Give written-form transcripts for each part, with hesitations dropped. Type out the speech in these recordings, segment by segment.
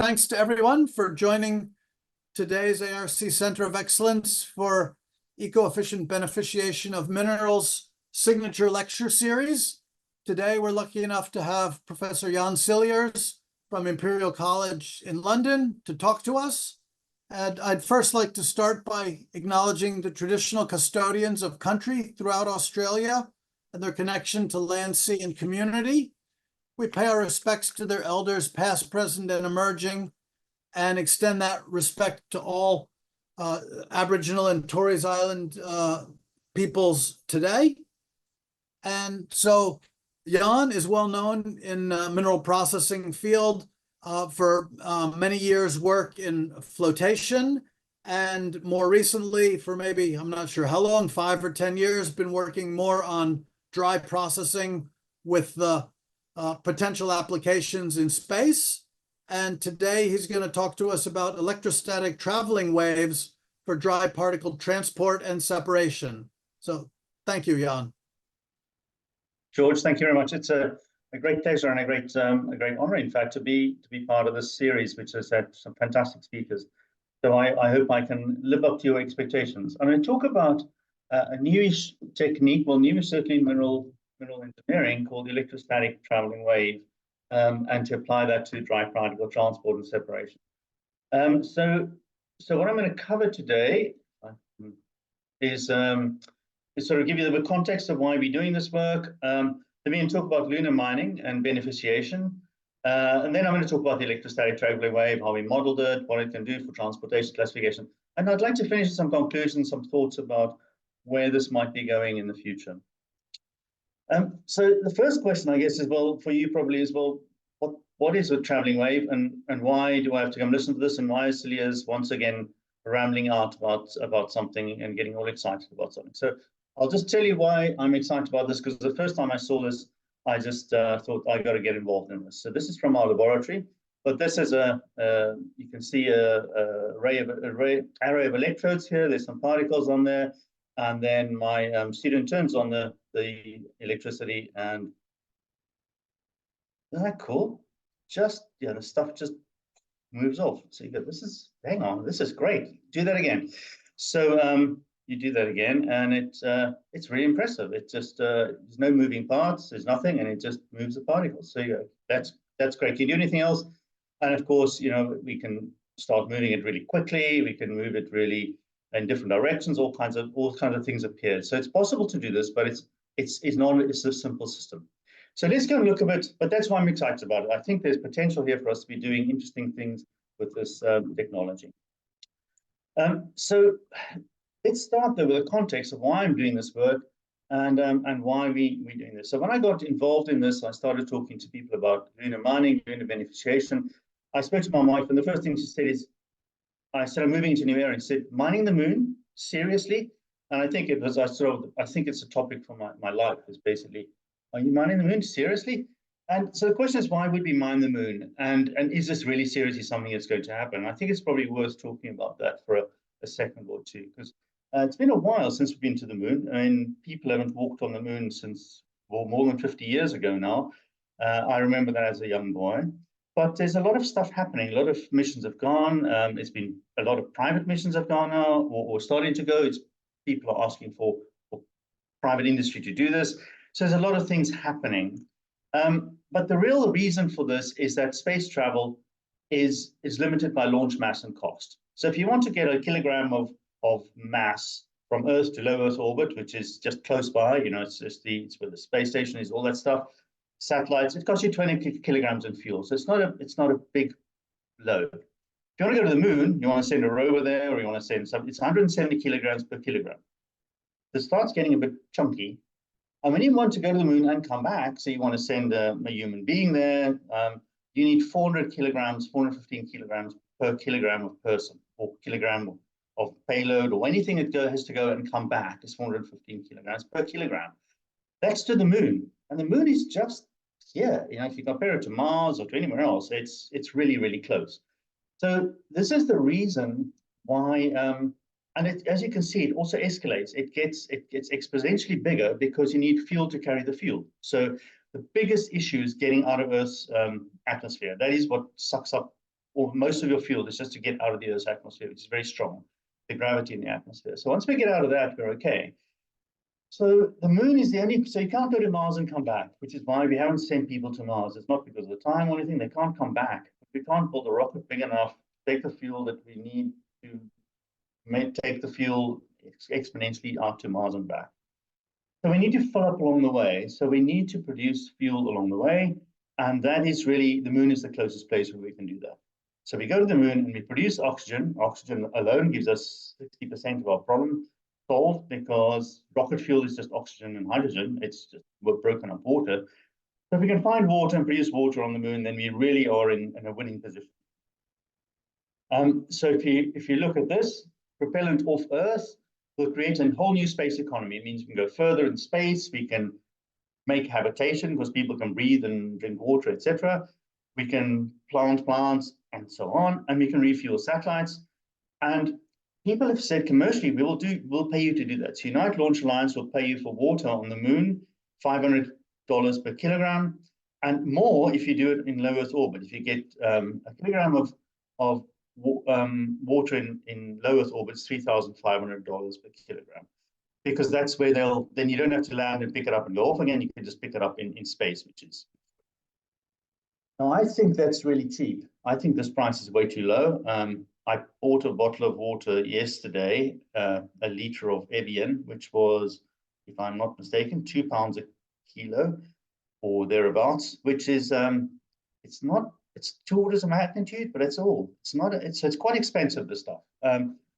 Thanks to everyone for joining today's ARC Center of Excellence for Eco-Efficient Beneficiation of Minerals signature lecture series. Today, we're lucky enough to have Professor Jan Cilliers from Imperial College in London to talk to us. And I'd first like to start by acknowledging the traditional custodians of country throughout Australia and their connection to land, sea, and community. We pay our respects to their elders, past, present, and emerging, and extend that respect to all Aboriginal and Torres Island peoples today. And so Jan is well known in mineral processing field for many years' work in flotation, and more recently for maybe, I'm not sure how long, 5 or 10 years, been working more on dry processing with the potential applications in space. And today he's going to talk to us about electrostatic traveling waves for dry particle transport and separation. So thank you, Jan. George, thank you very much. It's a great pleasure and a great honor, in fact, to be part of this series, which has had some fantastic speakers. So I hope I can live up to your expectations. I'm going to talk about a newish technique, well, newish certainly in mineral engineering, called electrostatic traveling wave, and to apply that to dry particle transport and separation. So what I'm going to cover today is sort of give you the context of why we're doing this work. Then we're going to talk about lunar mining and beneficiation. And then I'm going to talk about the electrostatic traveling wave, how we modeled it, what it can do for transportation classification. And I'd like to finish with some conclusions, some thoughts about where this might be going in the future. So the first question, I guess, is, well, for you probably is, well, what is a traveling wave, and why do I have to come listen to this, and why is Cilliers once again rambling out about something and getting all excited about something? So I'll just tell you why I'm excited about this, because the first time I saw this, I just thought I got to get involved in this. So this is from our laboratory, but this is you can see a array of electrodes here. There's some particles on there, and then my student turns on the electricity, and isn't that cool? Just, yeah, the stuff just moves off. So you go, hang on, this is great. Do that again. So you do that again, and it's really impressive. It just, there's no moving parts, there's nothing, and it just moves the particles. So you go, that's great. Can you do anything else? And of course, you know, we can start moving it really quickly. We can move it really in different directions. All kinds of things appear. So it's possible to do this, but it's a simple system. So let's go and look a bit, but that's why I'm excited about it. I think there's potential here for us to be doing interesting things with this technology. So let's start though with the context of why I'm doing this work and why we're doing this. So when I got involved in this, I started talking to people about lunar mining, lunar beneficiation. I spoke to my wife, and the first thing she said is, I said, I'm moving into a new area, and said, mining the moon, seriously? And I think it was, I think it's a topic for my life, is basically, are you mining the moon, seriously? And so the question is, why would we mine the moon? And is this really seriously something that's going to happen? And I think it's probably worth talking about that for a second or two, because it's been a while since we've been to the moon. I mean, people haven't walked on the moon since, well, more than 50 years ago now. I remember that as a young boy. But there's a lot of stuff happening. A lot of missions have gone. It's been a lot of private missions have gone now, or starting to go. People are asking for private industry to do this. So there's a lot of things happening. But the real reason for this is that space travel is limited by launch mass and cost. So if you want to get a kilogram of mass from Earth to low Earth orbit, which is just close by, you know, it's where the space station is, all that stuff, satellites, it costs you 20 kilograms in fuel. So it's not a big load. If you want to go to the moon, you want to send a rover there, or you want to send something, it's 170 kilograms per kilogram. It starts getting a bit chunky. And when you want to go to the moon and come back, so you want to send a human being there, you need 400 kilograms, 415 kilograms per kilogram of person, or kilogram of payload, or anything that has to go and come back is 415 kilograms per kilogram. That's to the moon. And the moon is just here. You know, if you compare it to Mars or to anywhere else, it's really, really close. So this is the reason why, and as you can see, it also escalates. It gets exponentially bigger because you need fuel to carry the fuel. So the biggest issue is getting out of Earth's atmosphere. That is what sucks up or most of your fuel is just to get out of the Earth's atmosphere, which is very strong, the gravity in the atmosphere. So once we get out of that, we're okay. So the moon is the only, so you can't go to Mars and come back, which is why we haven't sent people to Mars. It's not because of the time or anything, they can't come back. We can't build a rocket big enough, take the fuel that we need to take the fuel exponentially out to Mars and back. So we need to fill up along the way. So we need to produce fuel along the way. And that is really, the moon is the closest place where we can do that. So we go to the moon and we produce oxygen. Oxygen alone gives us 60% of our problem solved, because rocket fuel is just oxygen and hydrogen. It's just broken up water. So if we can find water and produce water on the moon, then we really are in a winning position. So if you look at this, propellant off Earth will create a whole new space economy. It means we can go further in space. We can make habitation because people can breathe and drink water, etc. We can plant plants and so on, and we can refuel satellites. And people have said commercially, we'll pay you to do that. So United Launch Alliance will pay you for water on the moon, $500 per kilogram, and more if you do it in low Earth orbit. If you get a kilogram of water in low Earth orbit, it's $3,500 per kilogram, because that's where then you don't have to land and pick it up and go off again. You can just pick it up in space, which is. Now, I think that's really cheap. I think this price is way too low. I bought a bottle of water yesterday, a liter of Evian, which was, if I'm not mistaken, £2 a kilo or thereabouts, which is, it's 2 orders of magnitude, but it's all. It's not, it's quite expensive, this stuff.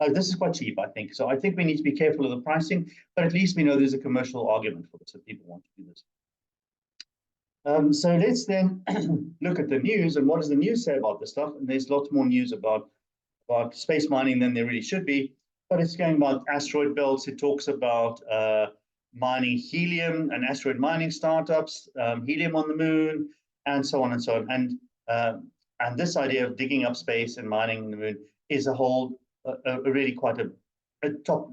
This is quite cheap, I think. So I think we need to be careful of the pricing, but at least we know there's a commercial argument for this, if people want to do this. So let's then look at the news, and what does the news say about this stuff? And there's lots more news about space mining than there really should be, but it's going about asteroid belts. It talks about mining helium and asteroid mining startups, helium on the moon, and so on and so on. And this idea of digging up space and mining the moon is a really quite a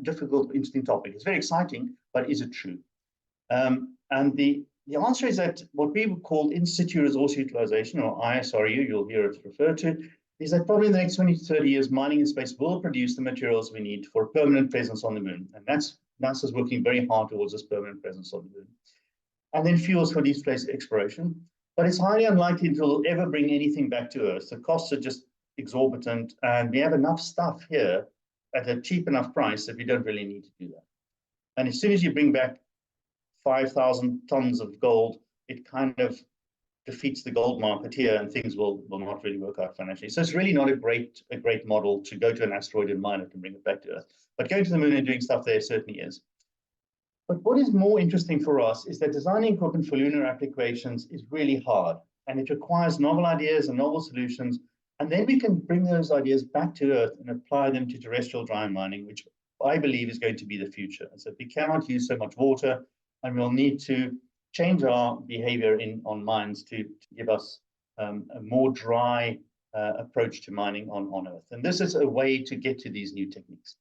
difficult, interesting topic. It's very exciting, but is it true? And the answer is that what we would call in-situ resource utilization, or ISRU, you'll hear it referred to, is that probably in the next 20 to 30 years, mining in space will produce the materials we need for a permanent presence on the moon. And NASA's working very hard towards this permanent presence on the moon. And then fuels for deep space exploration. But it's highly unlikely it will ever bring anything back to Earth. The costs are just exorbitant, and we have enough stuff here at a cheap enough price that we don't really need to do that. And as soon as you bring back 5,000 tons of gold, it kind of defeats the gold market here, and things will not really work out financially. So it's really not a great model to go to an asteroid and mine it and bring it back to Earth. But going to the moon and doing stuff there certainly is. But what is more interesting for us is that designing equipment for lunar applications is really hard, and it requires novel ideas and novel solutions. And then we can bring those ideas back to Earth and apply them to terrestrial dry mining, which I believe is going to be the future. And so we cannot use so much water, and we'll need to change our behavior on mines to give us a more dry approach to mining on Earth. And this is a way to get to these new techniques.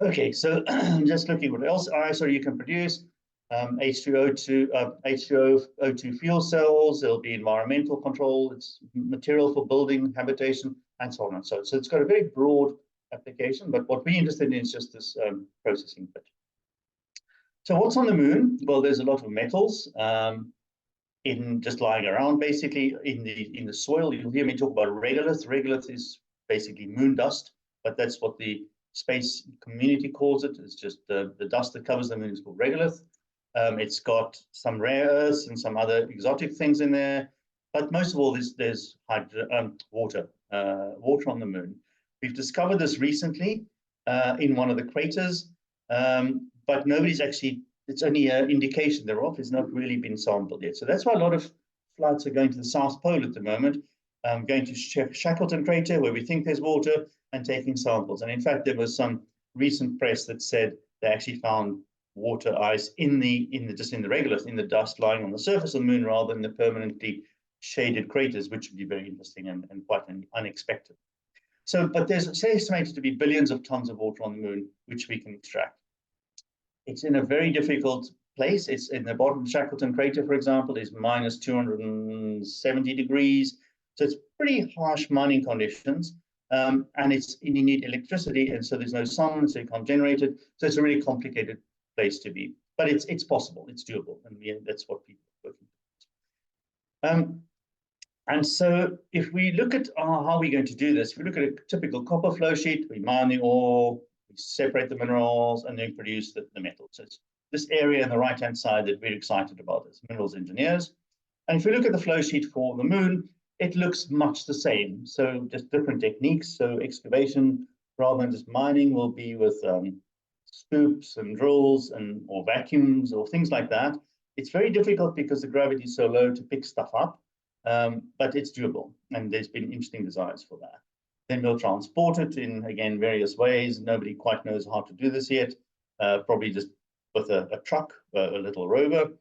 Okay, so just looking what else ISRU can produce. H2O2 fuel cells, there'll be environmental control, it's material for building, habitation, and so on and so on. So it's got a very broad application, but what we're interested in is just this processing bit. So what's on the moon? Well, there's a lot of metals just lying around, basically in the soil. You'll hear me talk about regolith. Regolith is basically moon dust, but that's what the space community calls it. It's just the dust that covers the moon is called regolith. It's got some rare earths and some other exotic things in there, but most of all, there's water on the moon. We've discovered this recently in one of the craters, but nobody's actually, it's only an indication thereof. It's not really been sampled yet. So that's why a lot of flights are going to the South Pole at the moment, going to Shackleton crater where we think there's water and taking samples. And in fact, there was some recent press that said they actually found water ice in the regolith, in the dust lying on the surface of the moon rather than the permanently shaded craters, which would be very interesting and quite unexpected. So, but there's estimated to be billions of tons of water on the moon, which we can extract. It's in a very difficult place. It's in the bottom of Shackleton crater, for example, is minus 270 degrees. So it's pretty harsh mining conditions, and you need electricity, and so there's no sun, so you can't generate it. So it's a really complicated place to be, but it's possible, it's doable, and that's what people are working towards. And so if we look at how we're going to do this, if we look at a typical copper flow sheet, we mine the ore, we separate the minerals, and then produce the metal. So it's this area on the right-hand side that we're excited about as minerals engineers. And if we look at the flow sheet for the moon, it looks much the same. So just different techniques. So excavation, rather than just mining, will be with scoops and drills or vacuums or things like that. It's very difficult because the gravity is so low to pick stuff up. But it's doable, and there's been interesting designs for that. Then we'll transport it in, again, various ways. Nobody quite knows how to do this yet, probably just with a truck, a little rover,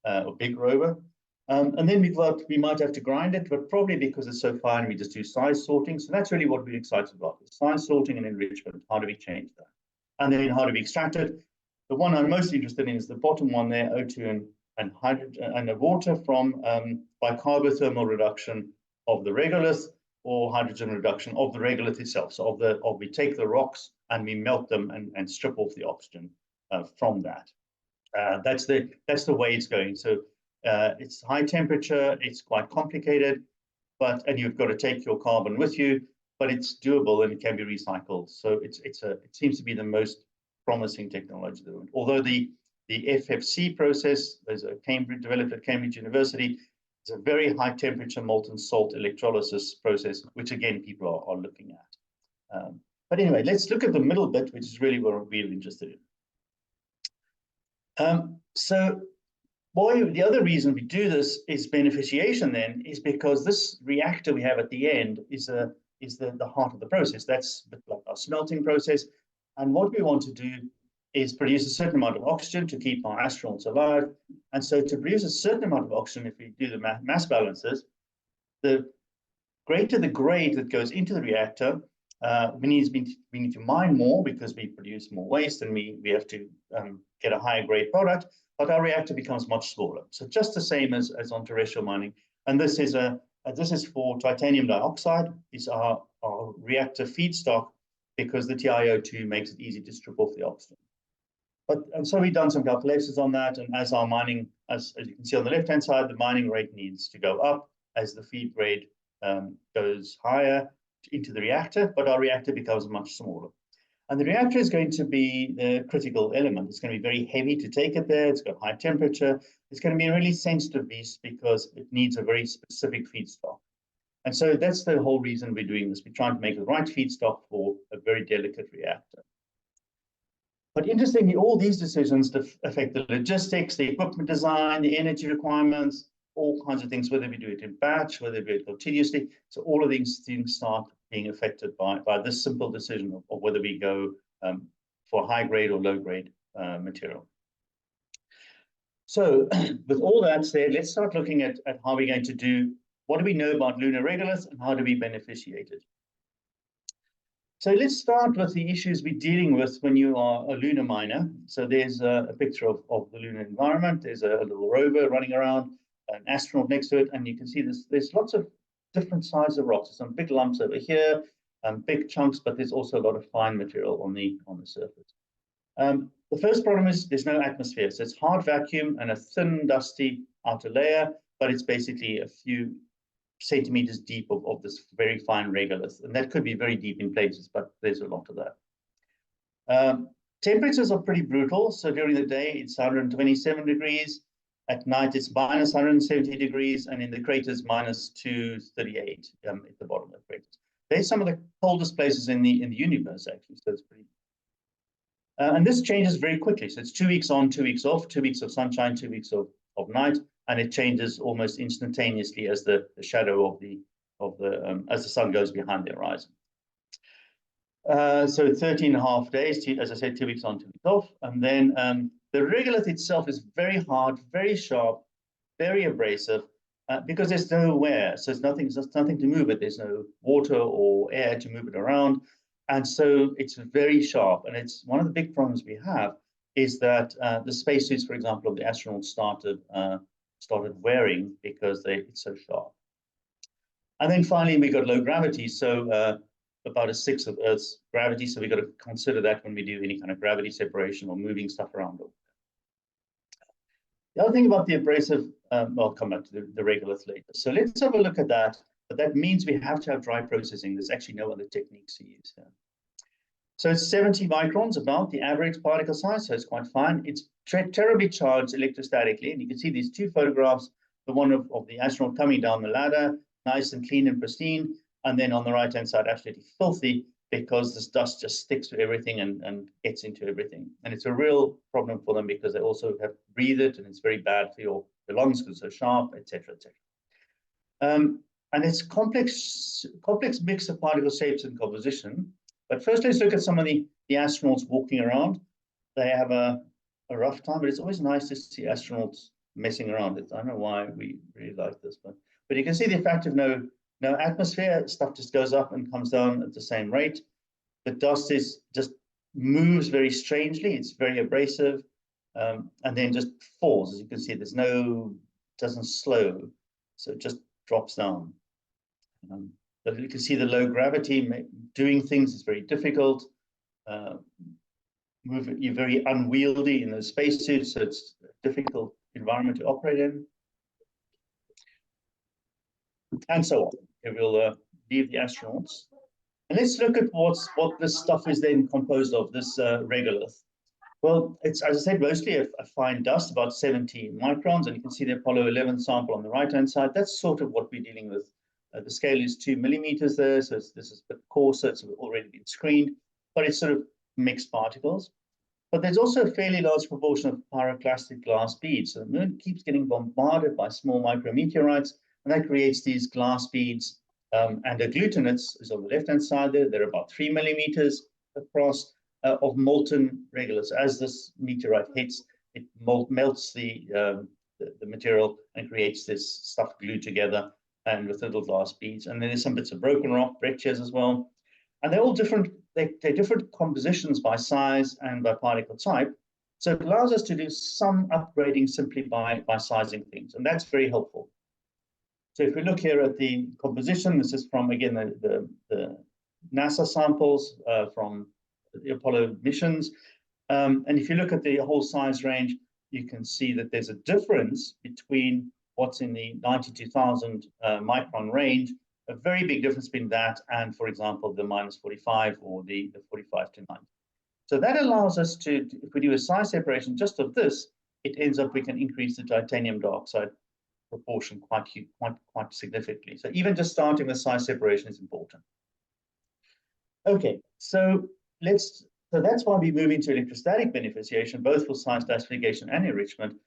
a big rover. And then we might have to grind it, but probably because it's so fine, we just do size sorting. So that's really what we're excited about, size sorting and enrichment. How do we change that? And then how do we extract it? The one I'm most interested in is the bottom one there, O2 and hydrogen and the water from by carbothermal reduction of the regolith or hydrogen reduction of the regolith itself. So we take the rocks and we melt them and strip off the oxygen from that. That's the way it's going. So it's high temperature, it's quite complicated, and you've got to take your carbon with you, but it's doable and it can be recycled. So it seems to be the most promising technology at the moment. Although the FFC process, there's developed at Cambridge University. It's a very high temperature molten salt electrolysis process, which again, people are looking at. But anyway, let's look at the middle bit, which is really what we're interested in. So the other reason we do this is beneficiation then, is because this reactor we have at the end is the heart of the process. That's a bit like our smelting process. And what we want to do is produce a certain amount of oxygen to keep our astronauts alive. And so to produce a certain amount of oxygen, if we do the mass balances, the greater the grade that goes into the reactor, we need to mine more because we produce more waste and we have to get a higher grade product, but our reactor becomes much smaller. So just the same as on terrestrial mining. And this is for titanium dioxide, is our reactor feedstock, because the TiO2 makes it easy to strip off the oxygen. And so we've done some calculations on that, and as our mining, as you can see on the left-hand side, the mining rate needs to go up as the feed grade goes higher into the reactor, but our reactor becomes much smaller. And the reactor is going to be the critical element. It's going to be very heavy to take it there. It's got high temperature. It's going to be a really sensitive beast because it needs a very specific feedstock. And so that's the whole reason we're doing this. We're trying to make the right feedstock for a very delicate reactor. But interestingly, all these decisions affect the logistics, the equipment design, the energy requirements, all kinds of things, whether we do it in batch, whether we do it continuously. So all of these things start being affected by this simple decision of whether we go for high grade or low grade material. So with all that said, let's start looking at how we're going to do, what do we know about lunar regolith and how do we beneficiate it? So let's start with the issues we're dealing with when you are a lunar miner. So there's a picture of the lunar environment. There's a little rover running around, an astronaut next to it, and you can see there's lots of different sizes of rocks. Some big lumps over here, big chunks, but there's also a lot of fine material on the surface. The first problem is there's no atmosphere. So it's hard vacuum and a thin, dusty outer layer, but it's basically a few centimeters deep of this very fine regolith. And that could be very deep in places, but there's a lot of that. Temperatures are pretty brutal. So during the day, it's 127 degrees. At night, it's minus 170 degrees. And in the craters, minus 238 at the bottom of the craters. They're some of the coldest places in the universe, actually. So it's pretty. And this changes very quickly. So it's 2 weeks on, 2 weeks off, 2 weeks of sunshine, 2 weeks of night, and it changes almost instantaneously as the shadow as the sun goes behind the horizon. So 13.5 days, as I said, 2 weeks on, 2 weeks off, and then the regolith itself is very hard, very sharp, very abrasive, because there's no wear. So there's nothing to move it. There's no water or air to move it around. And so it's very sharp. And it's one of the big problems we have is that the spacesuits, for example, of the astronauts started wearing because it's so sharp. And then finally, we got low gravity. So about a sixth of Earth's gravity. So we got to consider that when we do any kind of gravity separation or moving stuff around. The other thing about the abrasive, I'll come back to the regolith later. So let's have a look at that. But that means we have to have dry processing. There's actually no other techniques to use here. So it's 70 microns, about the average particle size, so it's quite fine. It's terribly charged electrostatically, and you can see these two photographs, the one of the astronaut coming down the ladder, nice and clean and pristine, and then on the right-hand side, absolutely filthy, because this dust just sticks to everything and gets into everything. And it's a real problem for them because they also have to breathe it, and it's very bad for your lungs because it's so sharp, etc., etc. And it's complex mix of particle shapes and composition. But first, let's look at some of the astronauts walking around. They have a rough time, but it's always nice to see astronauts messing around. I don't know why we really like this, but you can see the effect of no atmosphere. Stuff just goes up and comes down at the same rate. The dust just moves very strangely. It's very abrasive, and then just falls. As you can see, doesn't slow, so it just drops down. But you can see the low gravity doing things is very difficult. You're very unwieldy in those spacesuits, so it's a difficult environment to operate in. And so on. Okay, we'll leave the astronauts. And let's look at what this stuff is then composed of, this regolith. Well, it's, as I said, mostly a fine dust, about 70 microns, and you can see the Apollo 11 sample on the right-hand side. That's sort of what we're dealing with. The scale is 2 millimeters there, so this is a bit coarser, it's already been screened, but it's sort of mixed particles. But there's also a fairly large proportion of pyroclastic glass beads. So the moon keeps getting bombarded by small micrometeorites, and that creates these glass beads. And agglutinates is on the left-hand side there. They're about 3 millimeters across of molten regoliths. As this meteorite hits, it melts the material and creates this stuff glued together and with little glass beads. And then there's some bits of broken rock, breccias as well. And they're all different. They're different compositions by size and by particle type. So it allows us to do some upgrading simply by sizing things. And that's very helpful. So if we look here at the composition, this is from, again, the NASA samples from the Apollo missions. And if you look at the whole size range, you can see that there's a difference between what's in the 92,000 micron range, a very big difference between that and, for example, the -45 or the 45 to 90. So that allows us to, if we do a size separation just of this, it ends up we can increase the titanium dioxide proportion quite significantly. So even just starting with size separation is important. Okay, so that's why we move into electrostatic beneficiation, both for size classification and enrichment,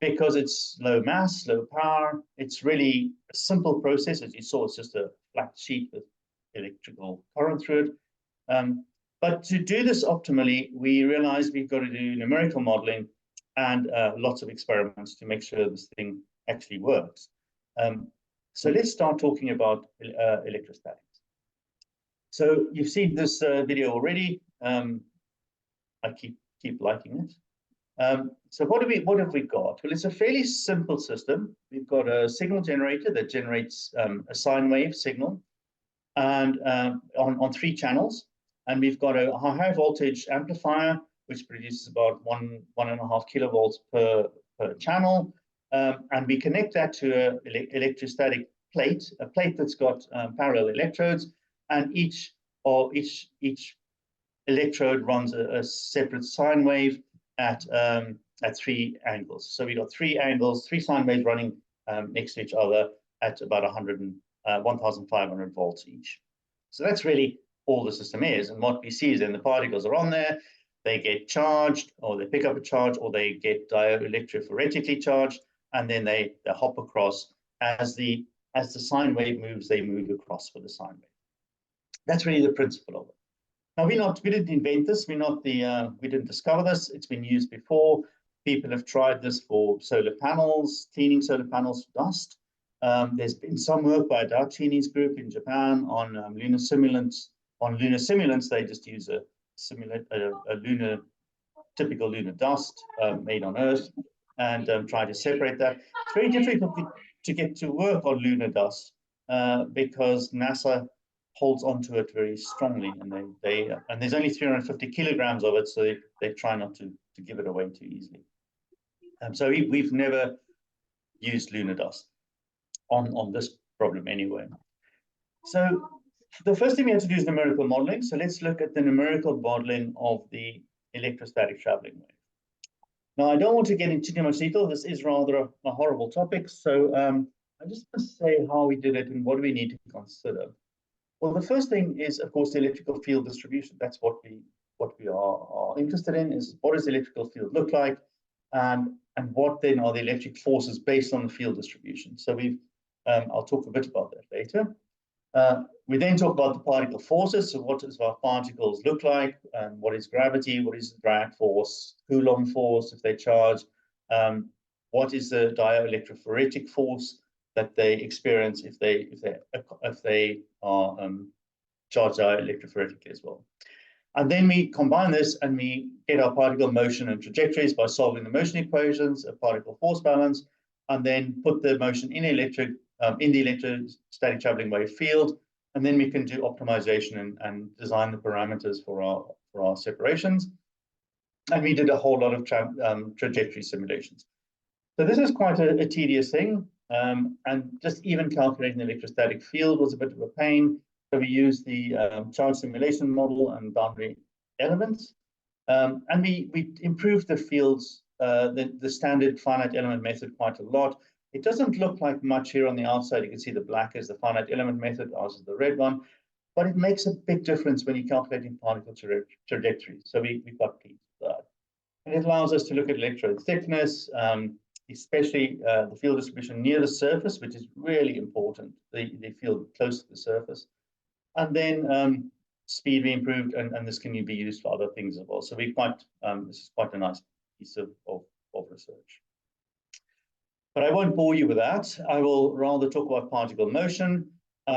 because it's low mass, low power. It's really a simple process. As you saw, it's just a flat sheet with electrical current through it. But to do this optimally, we realized we've got to do numerical modeling and lots of experiments to make sure this thing actually works. So let's start talking about electrostatics. So you've seen this video already. I keep liking it. So what have we got? Well, it's a fairly simple system. We've got a signal generator that generates a sine wave signal, and on 3 channels. And we've got a high voltage amplifier which produces about 1.5 kilovolts per channel, and we connect that to an electrostatic plate, a plate that's got parallel electrodes, and each electrode runs a separate sine wave at 3 angles. So we got 3 angles, 3 sine waves running next to each other at about 1,500 volts each. So that's really all the system is. And what we see is then the particles are on there, they get charged, or they pick up a charge, or they get dielectrophoretically charged, and then they hop across. As the sine wave moves, they move across for the sine wave. That's really the principle of it. Now, we didn't invent this. We didn't discover this. It's been used before. People have tried this for solar panels, cleaning solar panels for dust. There's been some work by a Dauchini's group in Japan on lunar simulants. On lunar simulants, they just use a typical lunar dust made on Earth and try to separate that. It's very difficult to get to work on lunar dust because NASA holds onto it very strongly, and and there's only 350 kilograms of it, so they try not to give it away too easily. So we've never used lunar dust on this problem anyway. So the first thing we have to do is numerical modeling. So let's look at the numerical modeling of the electrostatic traveling wave. Now, I don't want to get into too much detail. This is rather a horrible topic. So I just want to say how we did it and what do we need to consider. Well, the first thing is, of course, the electrical field distribution. That's what we are interested in, is what does the electrical field look like, and what then are the electric forces based on the field distribution. So I'll talk a bit about that later. We then talk about the particle forces. So what does our particles look like? What is gravity? What is the drag force? Coulomb force if they charge? What is the dielectrophoretic force that they experience if they are charged dielectrophoretically as well? And then we combine this and we get our particle motion and trajectories by solving the motion equations, a particle force balance, and then put the motion in the electrostatic traveling wave field, and then we can do optimization and design the parameters for our separations. And we did a whole lot of trajectory simulations. So this is quite a tedious thing, and just even calculating the electrostatic field was a bit of a pain. So we used the charge simulation model and boundary elements, and we improved the fields, the standard finite element method quite a lot. It doesn't look like much here on the outside. You can see the black is the finite element method, ours is the red one, but it makes a big difference when you're calculating particle trajectory. So we got pleased with that. And it allows us to look at electrode thickness, especially the field distribution near the surface, which is really important, the field close to the surface. And then speed we improved, and this can be used for other things as well. So this is quite a nice piece of research. But I won't bore you with that. I will rather talk about particle motion,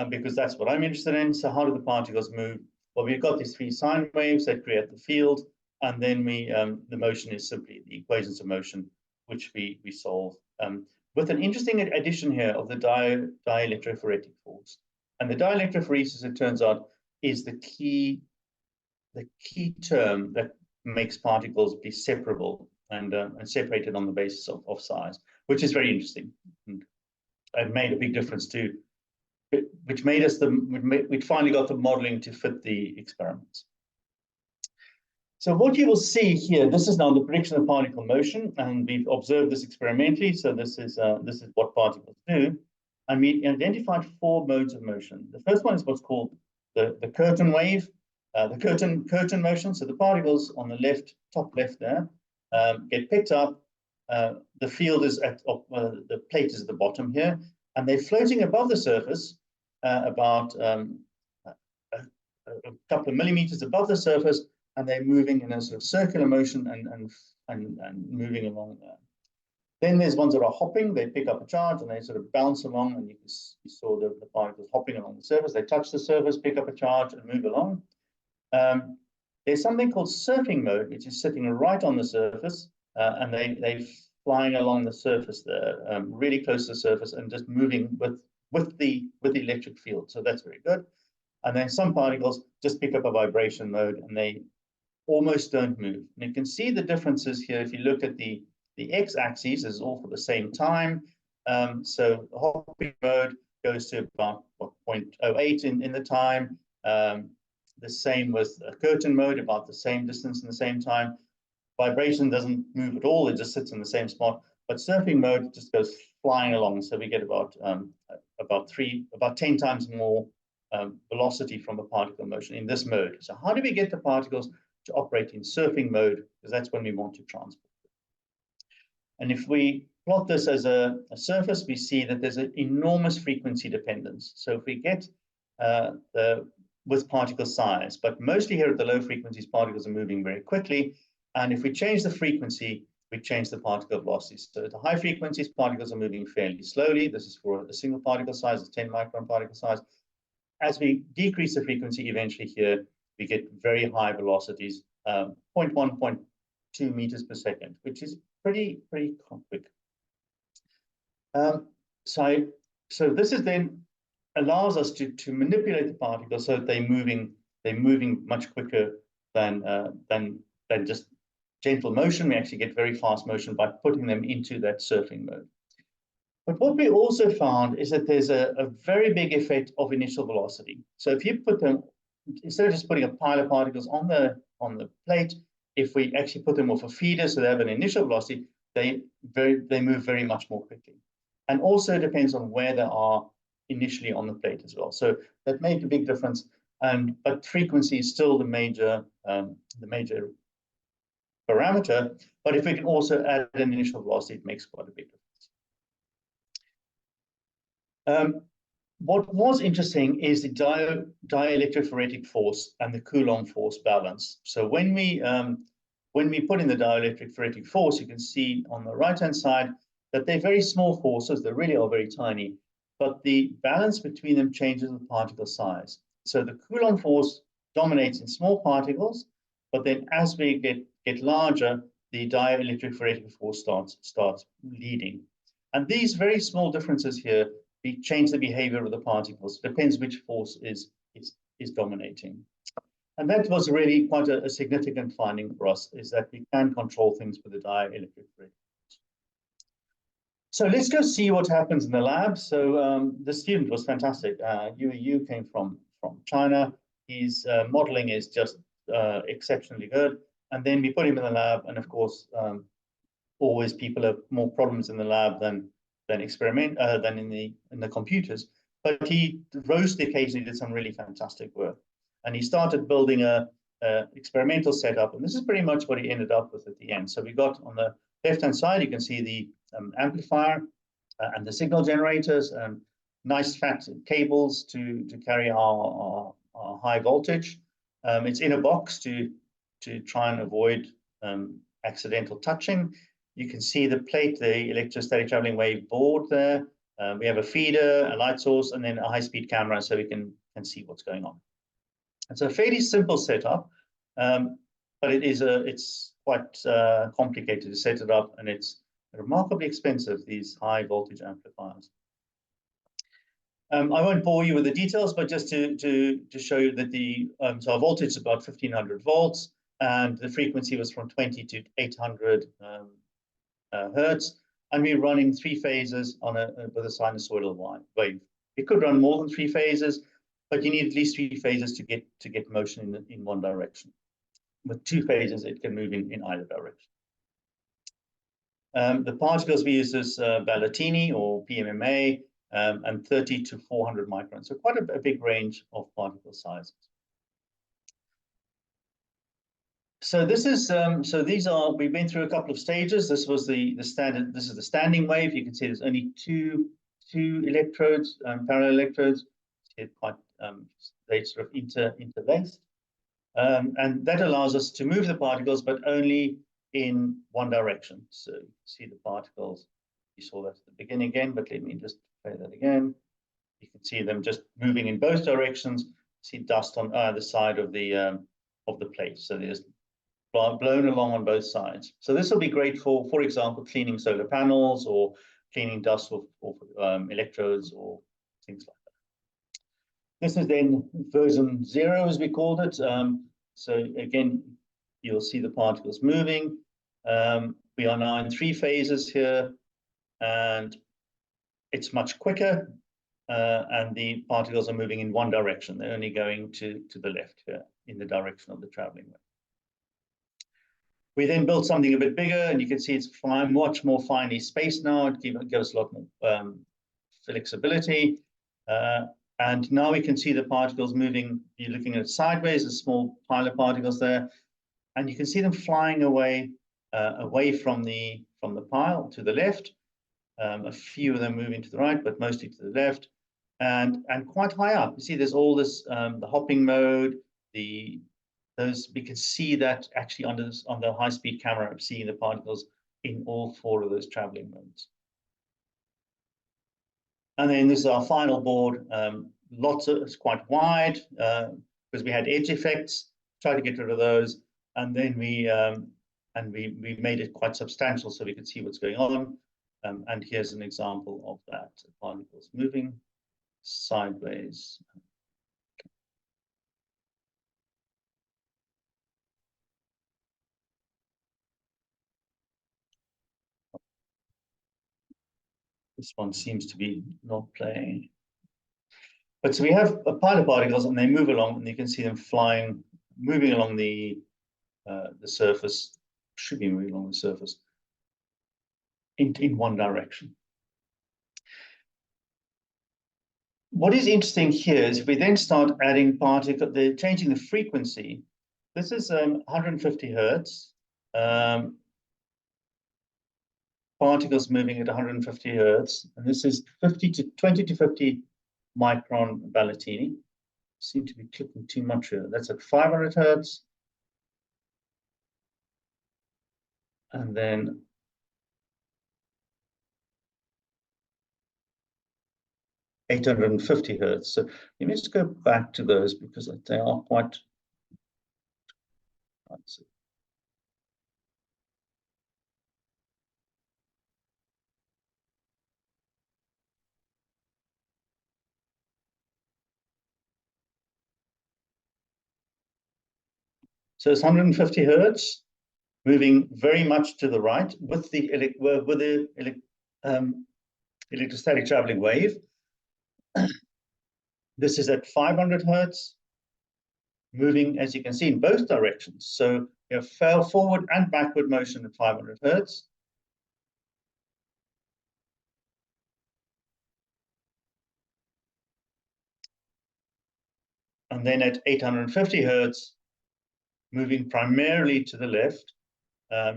because that's what I'm interested in. So how do the particles move? Well, we've got these three sine waves that create the field, and then the motion is simply the equations of motion, which we solve with an interesting addition here of the dielectrophoretic force. And the dielectrophoresis, it turns out, is the key term that makes particles be separable and separated on the basis of size, which is very interesting. And it made a big difference too, which made us we finally got the modeling to fit the experiments. So what you will see here, this is now the prediction of particle motion, and we've observed this experimentally. So this is what particles do, and we identified 4 modes of motion. The first one is what's called the curtain wave, the curtain motion. So the particles on the top left there get picked up. The field is the plate is at the bottom here, and they're floating above the surface about a couple of millimeters above the surface, and they're moving in a sort of circular motion and moving along there. Then there's ones that are hopping. They pick up a charge and they sort of bounce along, and you saw the particles hopping along the surface. They touch the surface, pick up a charge, and move along. There's something called surfing mode, which is sitting right on the surface, and they're flying along the surface there, really close to the surface, and just moving with the electric field. So that's very good. And then some particles just pick up a vibration mode, and they almost don't move. And you can see the differences here. If you look at the x-axis, is all for the same time. So the hopping mode goes to about 0.08 in the time. The same with a curtain mode, about the same distance in the same time. Vibration doesn't move at all, it just sits in the same spot. But surfing mode just goes flying along. So we get about 10 times more velocity from a particle motion in this mode. So how do we get the particles to operate in surfing mode? Because that's when we want to transport them. And if we plot this as a surface, we see that there's an enormous frequency dependence. So if we get with particle size, but mostly here at the low frequencies, particles are moving very quickly. And if we change the frequency, we change the particle velocities. So at the high frequencies, particles are moving fairly slowly. This is for a single particle size, a 10 micron particle size. As we decrease the frequency, eventually here, we get very high velocities, 0.1, 0.2 meters per second, which is pretty quick. So this is then allows us to manipulate the particles so that they're moving much quicker than just gentle motion. We actually get very fast motion by putting them into that surfing mode. But what we also found is that there's a very big effect of initial velocity. So if you put them, instead of just putting a pile of particles on the plate, if we actually put them off a feeder so they have an initial velocity, they move very much more quickly. And also depends on where they are initially on the plate as well. So that made a big difference. But frequency is still the major parameter. But if we can also add an initial velocity, it makes quite a big difference. What was interesting is the dielectrophoretic force and the Coulomb force balance. So when we put in the dielectrophoretic force, you can see on the right-hand side that they're very small forces. They really are very tiny, but the balance between them changes with particle size. So the Coulomb force dominates in small particles, but then as we get larger, the dielectrophoretic force starts leading. And these very small differences here change the behavior of the particles. Depends which force is dominating. And that was really quite a significant finding for us, is that we can control things with the dielectrophoretic. So let's go see what happens in the lab. So the student was fantastic. Yu came from China. His modeling is just exceptionally good. And then we put him in the lab, and of course, always people have more problems in the lab than in the computers. But he rose to the occasion. He did some really fantastic work, and he started building a experimental setup. And this is pretty much what he ended up with at the end. So we got on the left-hand side, you can see the amplifier and the signal generators, and nice fat cables to carry our high voltage. It's in a box to try and avoid accidental touching. You can see the plate, the electrostatic traveling wave board there. We have a feeder, a light source, and then a high-speed camera, so we can see what's going on. It's a fairly simple setup, but it's quite complicated to set it up, and it's remarkably expensive, these high voltage amplifiers. I won't bore you with the details, but just to show you that so our voltage is about 1500 volts, and the frequency was from 20 to 800 hertz, and we're running 3 phases with a sinusoidal wave. It could run more than 3 phases, but you need at least 3 phases to get motion in one direction. With 2 phases, it can move in either direction. The particles we use is Ballatini or PMMA, and 30 to 400 microns, so quite a big range of particle sizes. So this is we've been through a couple of stages. This was the standard. This is the standing wave. You can see there's only two electrodes, parallel electrodes. It's quite they sort of interlaced, and that allows us to move the particles, but only in one direction. So you see the particles. You saw that at the beginning again, but let me just play that again. You can see them just moving in both directions. See dust on either side of the plate. So there's blown along on both sides. So this will be great for example, cleaning solar panels or cleaning dust off electrodes or things like that. This is then version 0, as we called it. So again, you'll see the particles moving. We are now in 3 phases here, and it's much quicker, and the particles are moving in one direction. They're only going to the left here in the direction of the traveling wave. We then built something a bit bigger, and you can see it's much more finely spaced now. It gives us a lot more flexibility. And now we can see the particles moving. You're looking at it sideways, a small pile of particles there, and you can see them flying away from the pile to the left. A few of them moving to the right, but mostly to the left, and quite high up. You see, there's all this the hopping mode. We can see that actually on the high-speed camera, I'm seeing the particles in all 4 of those traveling modes. And then this is our final board. It's quite wide because we had edge effects. Try to get rid of those, and then we made it quite substantial so we could see what's going on. And here's an example of that, particles moving. sideways. This one seems to be not playing. But so we have a pile of particles and they move along and you can see them flying, moving along the surface, should be moving along the surface in one direction. What is interesting here is if we then start adding particles, they're changing the frequency. This is 150 hertz. Particles moving at 150 hertz, and this is 20 to 50 micron Ballatini. Seem to be clicking too much here. That's at 500 hertz. And then (850 hertz). So let me just go back to those because they are quite. So it's 150 hertz, moving very much to the right with the electrostatic traveling wave. This is at 500 hertz, moving, as you can see, in both directions. So you have forward and backward motion at 500 hertz. And then at 850 hertz, moving primarily to the left.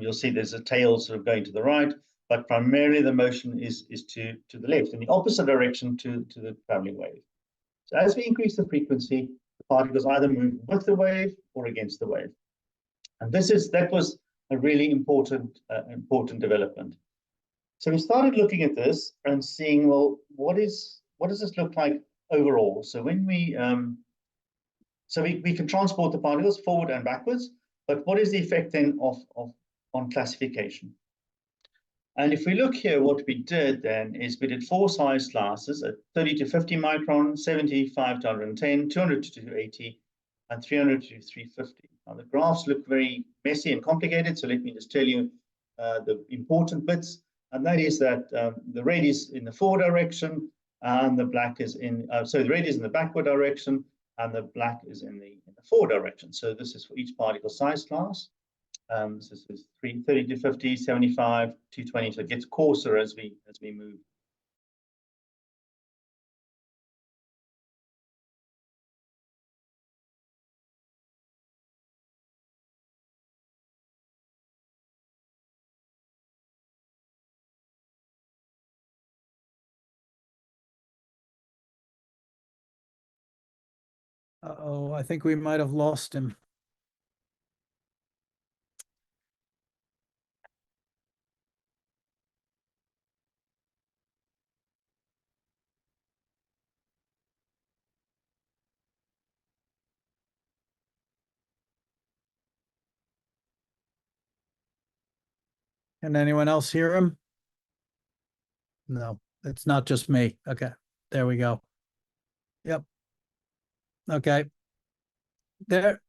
You'll see there's a tail sort of going to the right, but primarily the motion is to the left, in the opposite direction to the traveling wave. So as we increase the frequency, the particles either move with the wave or against the wave. And that was a really important development. So we started looking at this and seeing, well, what does this look like overall? So when we can transport the particles forward and backwards, but what is the effect then on classification? And if we look here, what we did then is we did 4 size classes at 30 to 50 micron, 75 to 110, 200 to 280, and 300 to 350. Now the graphs look very messy and complicated, so let me just tell you the important bits, and that is that the red is in the forward direction, and the black is in, the red is in the backward direction, and the black is in the forward direction. So this is for each particle size class. This is 30 to 50, 75, 220. So it gets coarser as we move. Uh-oh, I think we might have lost him. Can anyone else hear him? No, it's not just me. Okay, there we go. Yep. Okay. There,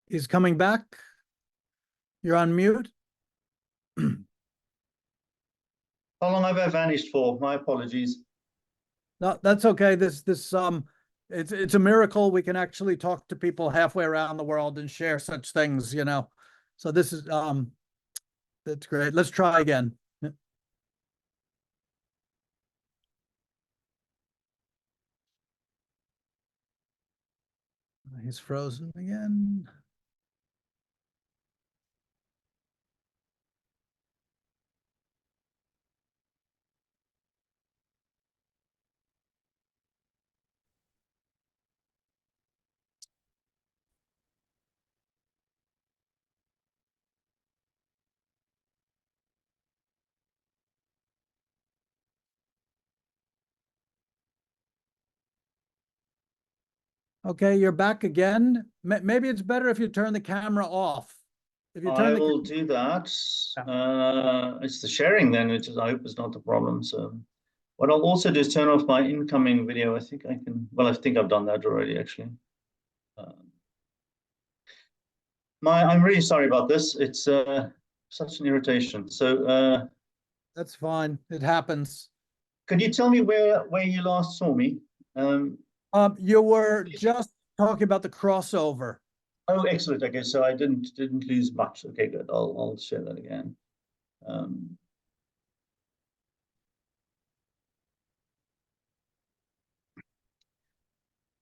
he's coming back. You're on mute. How long have I vanished for? My apologies. No, that's okay. It's a miracle we can actually talk to people halfway around the world and share such things, you know. So this is that's great. Let's try again. He's frozen again. Okay, you're back again. Maybe it's better if you turn the camera off. If you turn I will do that. It's the sharing then, which is, I hope is not the problem. So What I'll also do is turn off my incoming video. I think I can, well, I think I've done that already, actually. I'm really sorry about this. It's such an irritation. So That's fine. It happens. could you tell me where you last saw me? You were just talking about the crossover. Oh, excellent. Okay, so I didn't lose much. Okay, good. I'll share that again.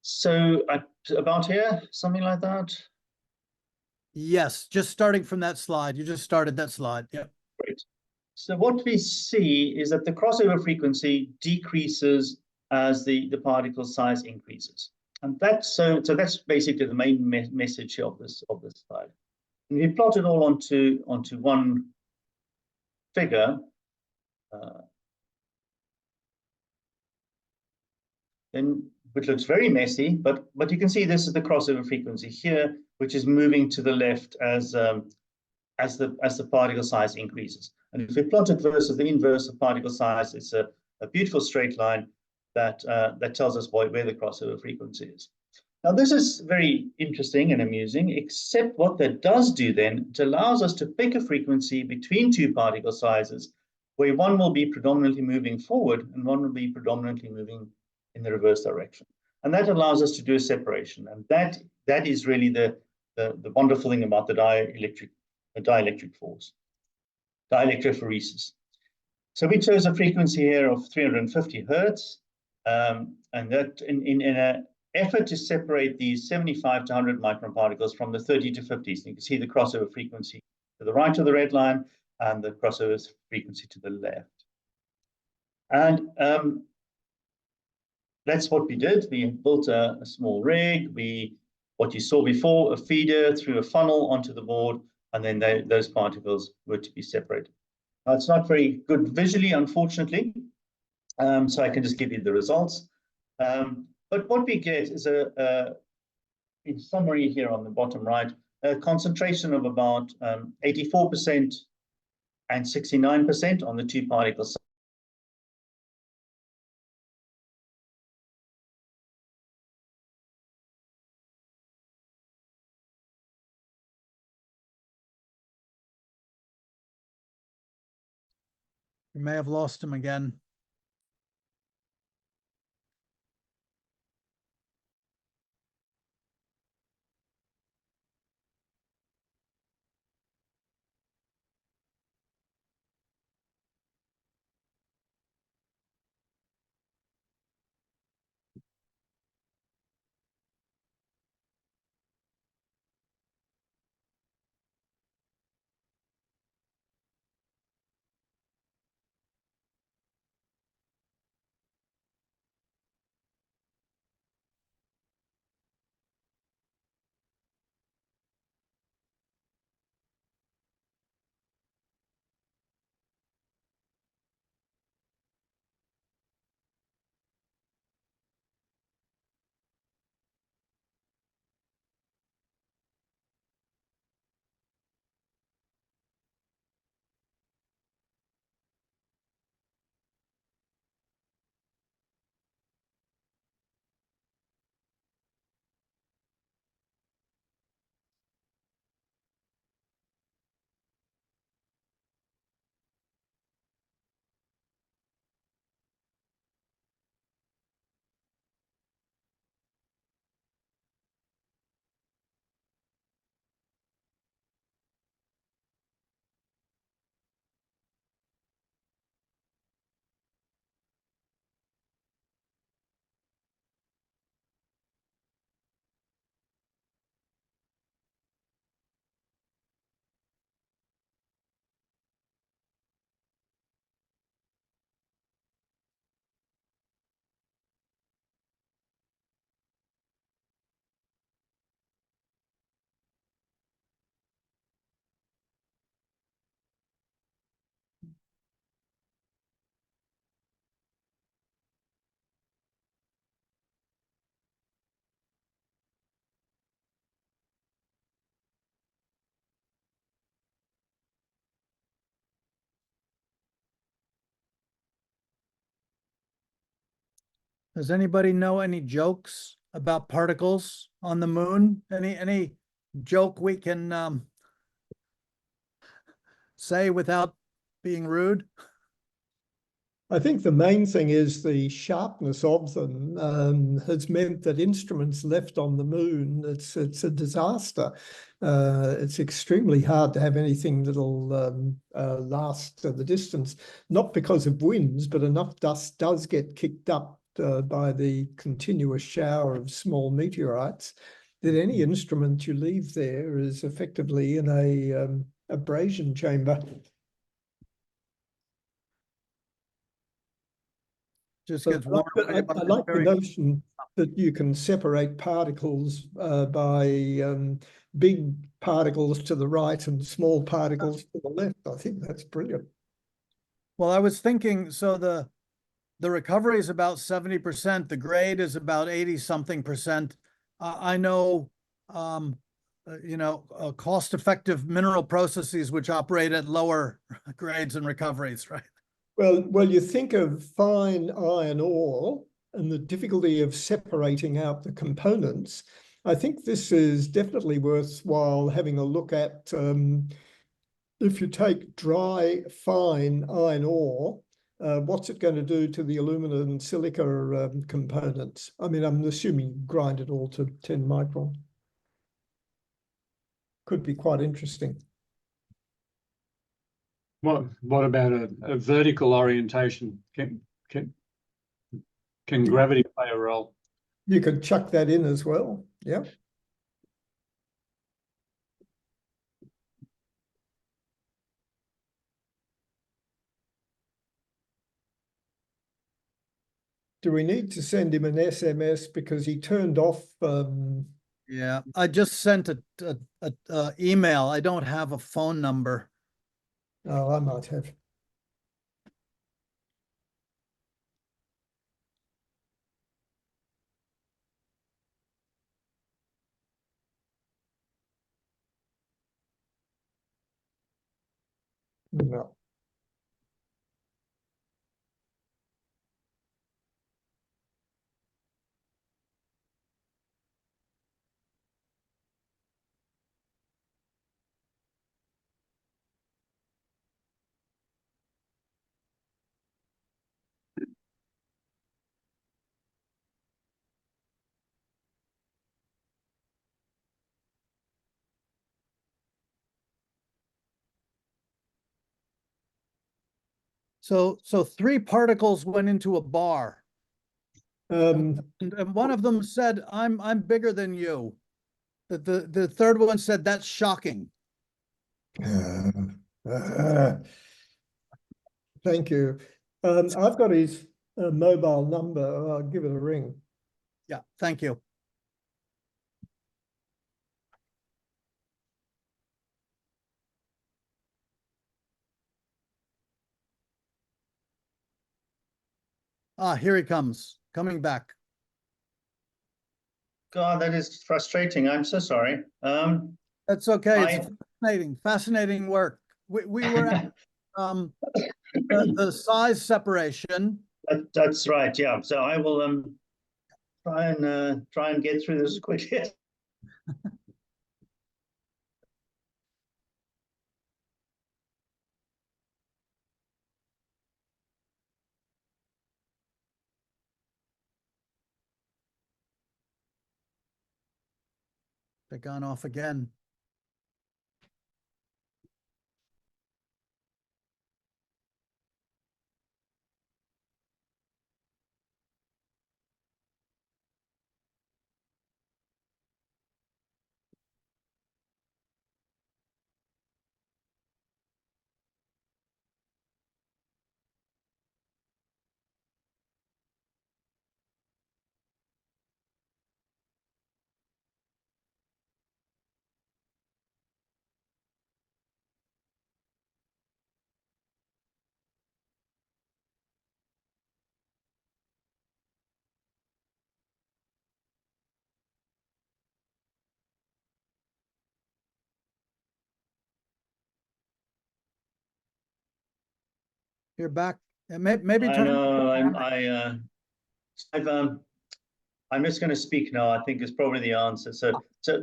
So about here, something like that. Yes, just starting from that slide. You just started that slide. Yep. Great. So what we see is that the crossover frequency decreases as the particle size increases. And that's so that's basically the main message here of this slide. And we plot it all onto one figure. Then which looks very messy, but you can see this is the crossover frequency here, which is moving to the left as the particle size increases. And if we plot it versus the inverse of particle size, it's a beautiful straight line that tells us where the crossover frequency is. Now, this is very interesting and amusing, except what that does do then, it allows us to pick a frequency between two particle sizes where one will be predominantly moving forward and one will be predominantly moving in the reverse direction. And that allows us to do a separation. And that is really the wonderful thing about the dielectric force, dielectrophoresis. So we chose a frequency here of 350 hertz, and that in an effort to separate these 75 to 100 micron particles from the 30 to 50. So you can see the crossover frequency to the right of the red line and the crossover frequency to the left. And that's what we did. We built a small rig. What you saw before, a feeder through a funnel onto the board, and then those particles were to be separated. Now, it's not very good visually, unfortunately, so I can just give you the results. But what we get is in summary here on the bottom right, a concentration of about 84% and 69% on the two particles. You may have lost him again. Does anybody know any jokes about particles on the moon? Any joke we can say without being rude? I think the main thing is the sharpness of them has meant that instruments left on the moon, it's a disaster. It's extremely hard to have anything that'll last the distance, not because of winds, but enough dust does get kicked up by the continuous shower of small meteorites that any instrument you leave there is effectively in a abrasion chamber. Just So gets warm. I like the notion that you can separate particles by big particles to the right and small particles to the left. I think that's brilliant. Well, I was thinking, so the recovery is about 70%, the grade is about 80-something%. I know, cost-effective mineral processes which operate at lower grades and recoveries, right? Well, you think of fine iron ore and the difficulty of separating out the components. I think this is definitely worthwhile having a look at. If you take dry, fine iron ore, what's it going to do to the alumina and silica components? I mean, I'm assuming you grind it all to 10 micron. Could be quite interesting. What about a vertical orientation? Can gravity play a role? You could chuck that in as well. Yeah. Do we need to send him an SMS because he turned off? Yeah, I just sent a email. I don't have a phone number. Oh, I might have. No. So 3 particles went into a bar, Um, and one of them said, "I'm bigger than you." The third one said, "That's shocking." Thank you. I've got his mobile number. I'll give it a ring. Yeah, thank you. Ah, here he comes, coming back. God, that is frustrating. I'm so sorry. That's okay. It's fascinating work. We were at the size separation. That's right. Yeah. So I will try and get through this quickly. They've gone off again. You're back. And maybe I turn. know. I'm just going to speak now. I think is probably the answer. So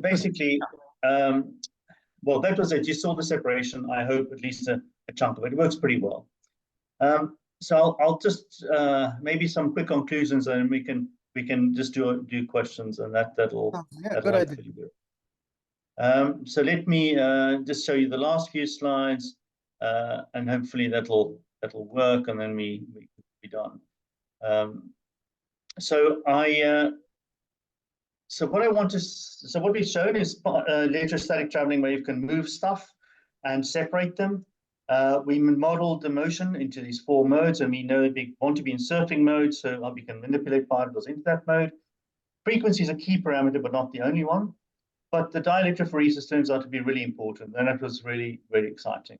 basically, well, that was it. You saw the separation. I hope at least a chunk of it. It works pretty well. So I'll just maybe some quick conclusions, and we can just do questions, and that'll good idea. hopefully do. So let me just show you the last few slides, and hopefully that'll work, and then we be done. So what we've shown is electrostatic traveling, where you can move stuff and separate them. We modeled the motion into these 4 modes, and we know we want to be in surfing mode, so we can manipulate particles into that mode. Frequency is a key parameter, but not the only one. But the dielectrophoresis turns out to be really important, and that was really, really exciting.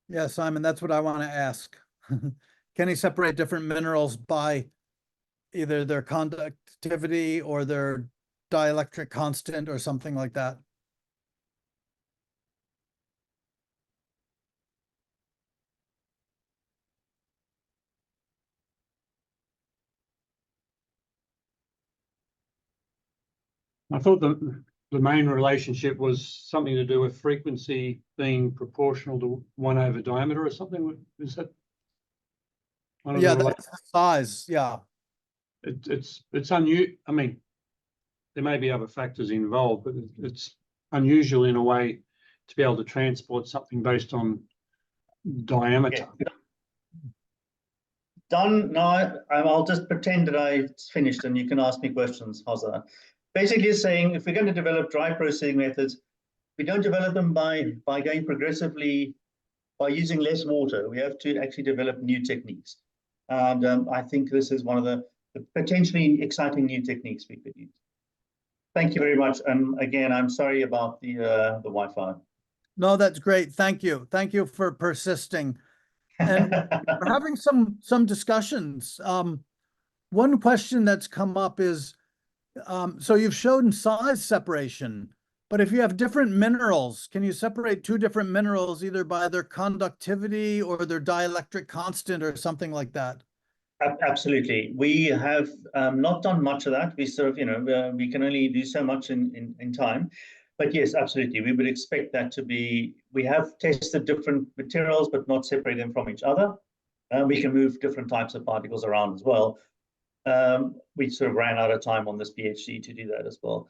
Yeah, Simon, that's what I want to ask. Can he separate different minerals by either their conductivity or their dielectric constant or something like that? I thought the main relationship was something to do with frequency being proportional to 1 over diameter or something. Is that one of Yeah, the that's the size. Yeah. it's unusual. I mean, there may be other factors involved, but it's unusual in a way to be able to transport something based on diameter. Okay. Done. Now I'll just pretend that I finished, and you can ask me questions. How's that? Basically, it's saying if we're going to develop dry processing methods, we don't develop them by going progressively, by using less water. We have to actually develop new techniques. And I think this is one of the potentially exciting new techniques we could use. Thank you very much. And again, I'm sorry about the Wi-Fi. No, that's great. Thank you. Thank you for persisting. And we're having some discussions. One question that's come up is, so you've shown size separation, but if you have different minerals, can you separate 2 different minerals either by their conductivity or their dielectric constant or something like that? Absolutely. We have not done much of that. We sort of, we can only do so much in time. But yes, absolutely. We would expect that to be, we have tested different materials, but not separate them from each other. We can move different types of particles around as well. We sort of ran out of time on this PhD to do that as well.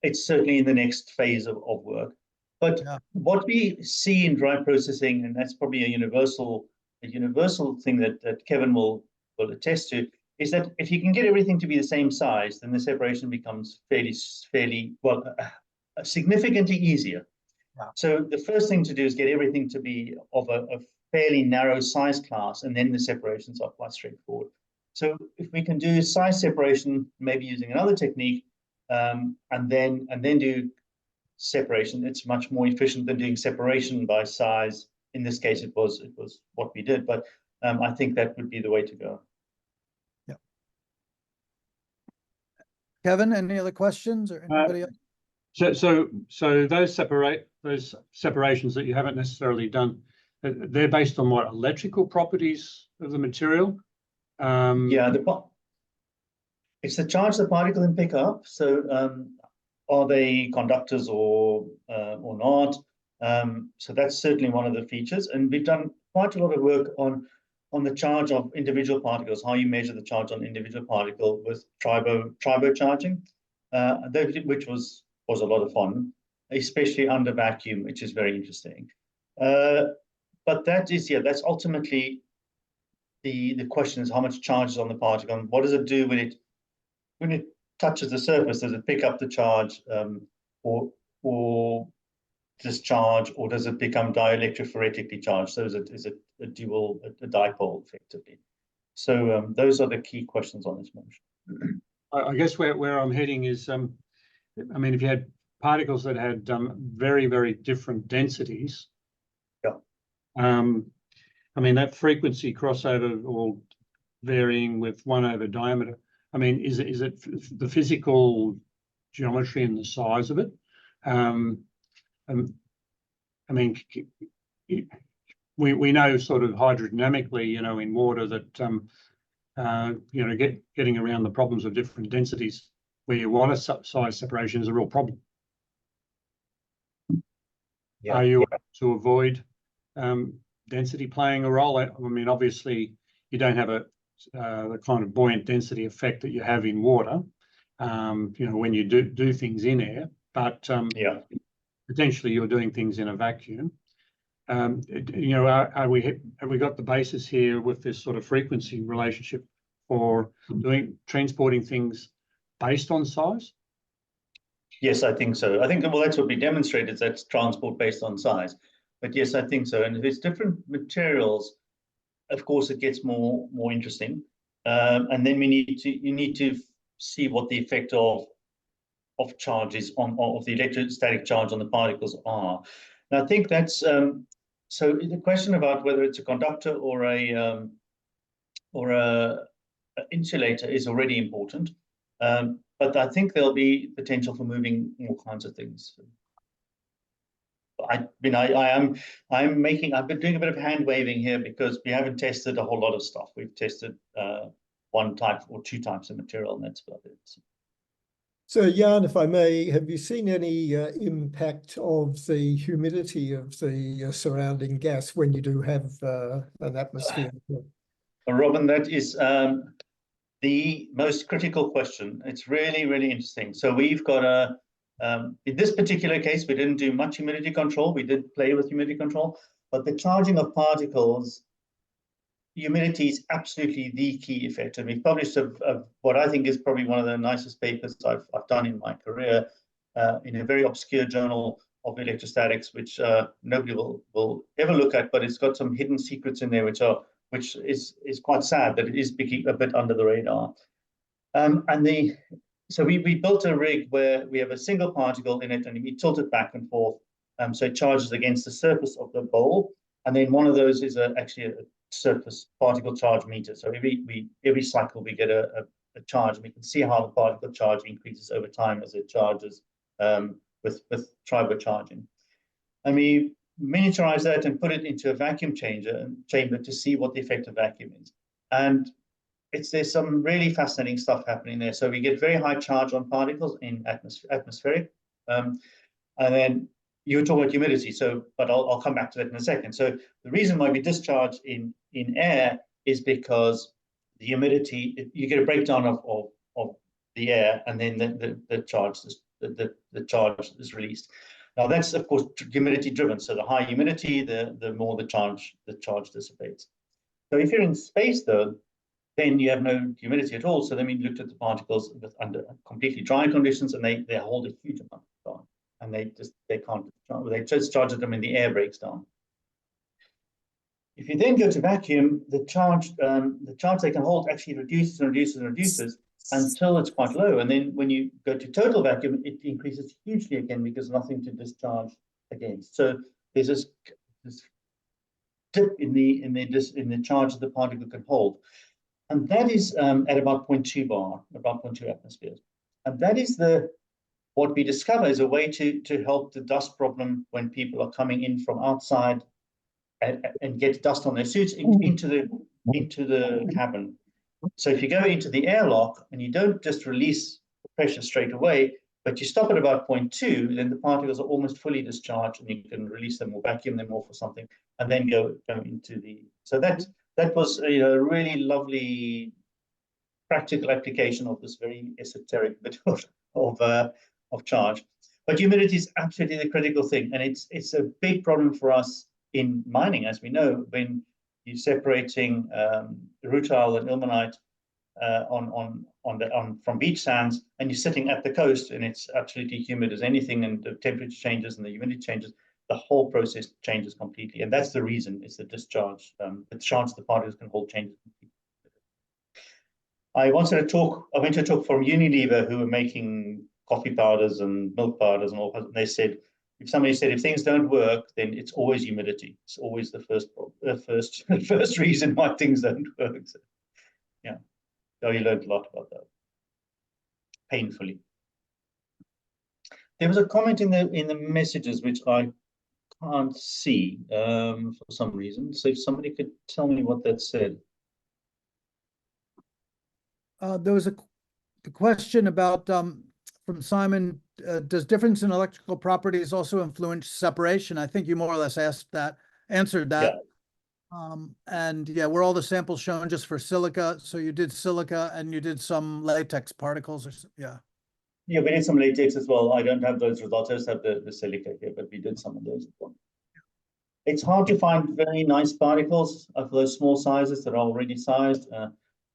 It's certainly in the next phase of work. But what we see in dry processing, and that's probably a universal thing that Kevin will attest to, is that if you can get everything to be the same size, then the separation becomes fairly well, significantly easier. Yeah. So the first thing to do is get everything to be of a fairly narrow size class, and then the separations are quite straightforward. So if we can do size separation, maybe using another technique, and then do separation, it's much more efficient than doing separation by size. In this case, it was what we did, but I think that would be the way to go. Yeah. Kevin, any other questions or anybody else? So those separations that you haven't necessarily done, they're based on what, electrical properties of the material? Yeah, it's the charge the particle can pick up. So are they conductors or not? So that's certainly one of the features. And we've done quite a lot of work on on the charge of individual particles, how you measure the charge on individual particle with tribo charging, which was a lot of fun, especially under vacuum, which is very interesting. But that's ultimately the question is how much charge is on the particle, and what does it do when it touches the surface? Does it pick up the charge, or discharge, or does it become dielectrophoretically charged? So is it a dipole effectively? So those are the key questions on this motion. I guess where I'm heading is, I mean, if you had particles that had very, very different densities, yeah. I mean, that frequency crossover or varying with 1/over diameter, I mean, is it the physical geometry and the size of it? I mean, we know sort of hydrodynamically, you know, in water that, you know, getting around the problems of different densities where you want a size separation is a real problem. Yeah. Are you able to avoid density playing a role? I mean, obviously, you don't have the kind of buoyant density effect that you have in water, you know, when you do things in air, but yeah. potentially you're doing things in a vacuum. You know, have we got the basis here with this sort of frequency relationship for transporting things based on size? Yes, I think so. I think, well, that's what we demonstrated, that's transport based on size. But yes, I think so. And if it's different materials, of course, it gets more interesting. And then you need to see what the effect of charges of the electrostatic charge on the particles are. And I think that's so the question about whether it's a conductor or a insulator is already important. But I think there'll be potential for moving all kinds of things. I've been doing a bit of hand waving here because we haven't tested a whole lot of stuff. We've tested one type or two types of material, and that's about it. So, Jan, if I may, have you seen any impact of the humidity of the surrounding gas when you do have an atmosphere? Robin, that is the most critical question. It's really, really interesting. So we've got in this particular case, we didn't do much humidity control. We did play with humidity control, but the charging of particles, humidity is absolutely the key effect. And we've published what I think is probably one of the nicest papers I've done in my career in a very obscure journal of electrostatics, which nobody will ever look at, but it's got some hidden secrets in there, which is quite sad that it is a bit under the radar. So we built a rig where we have a single particle in it, and we tilt it back and forth, so it charges against the surface of the bowl, and then one of those is actually a surface particle charge meter. So every cycle we get a charge, and we can see how the particle charge increases over time as it charges with tribo charging. And we miniaturize that and put it into a vacuum chamber to see what the effect of vacuum is. And there's some really fascinating stuff happening there. So we get very high charge on particles in atmospheric. And then you were talking about humidity, but I'll come back to that in a second. So the reason why we discharge in air is because the humidity, you get a breakdown of the air, and then the charge is released. Now that's of course humidity driven. So the higher humidity, the more the charge dissipates. So if you're in space though, then you have no humidity at all. So then we looked at the particles under completely dry conditions, and they hold a huge amount of charge, and they just charge them when the air breaks down. If you then go to vacuum, the charge they can hold actually reduces and reduces and reduces until it's quite low. And then when you go to total vacuum, it increases hugely again because nothing to discharge against. So there's this dip in the charge that the particle can hold. And that is at about 0.2 bar, about 0.2 atmospheres. And that is what we discover is a way to help the dust problem when people are coming in from outside and get dust on their suits into the cabin. So if you go into the airlock and you don't just release the pressure straight away, but you stop at about 0.2, then the particles are almost fully discharged, and you can release them or vacuum them off or something, and then go into the. So that that was a really lovely practical application of this very esoteric bit of charge. But humidity is absolutely the critical thing, and it's a big problem for us in mining, as we know, when you're separating rutile and ilmenite from beach sands, and you're sitting at the coast, and it's absolutely humid as anything, and the temperature changes and the humidity changes. The whole process changes completely, and that's the reason. It's the discharge. The chance the particles can hold changes completely. I went to a talk from Unilever, who were making coffee powders and milk powders and all. And they said, if things don't work, then it's always humidity. It's always the first reason why things don't work. So, yeah, so you learned a lot about that. Painfully. There was a comment in the messages which I can't see for some reason. So if somebody could tell me what that said. There was a question about from Simon, does difference in electrical properties also influence separation? I think you more or less answered that. Yeah. And yeah, were all the samples shown just for silica? So you did silica and you did some latex particles, or yeah. Yeah, we did some latex as well. I don't have those results. I just have the silica here, but we did some of those as well. It's hard to find very nice particles of those small sizes that are already sized.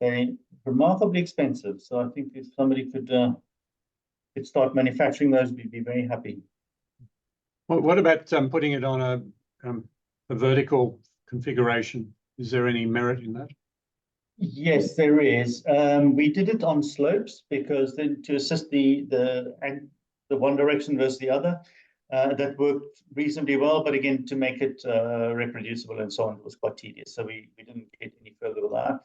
They're remarkably expensive. So I think if somebody could start manufacturing those, we'd be very happy. What about putting it on a vertical configuration? Is there any merit in that? Yes, there is. We did it on slopes because then to assist the one direction versus the other, that worked reasonably well. But again, to make it reproducible and so on, it was quite tedious. So we didn't get any further with that.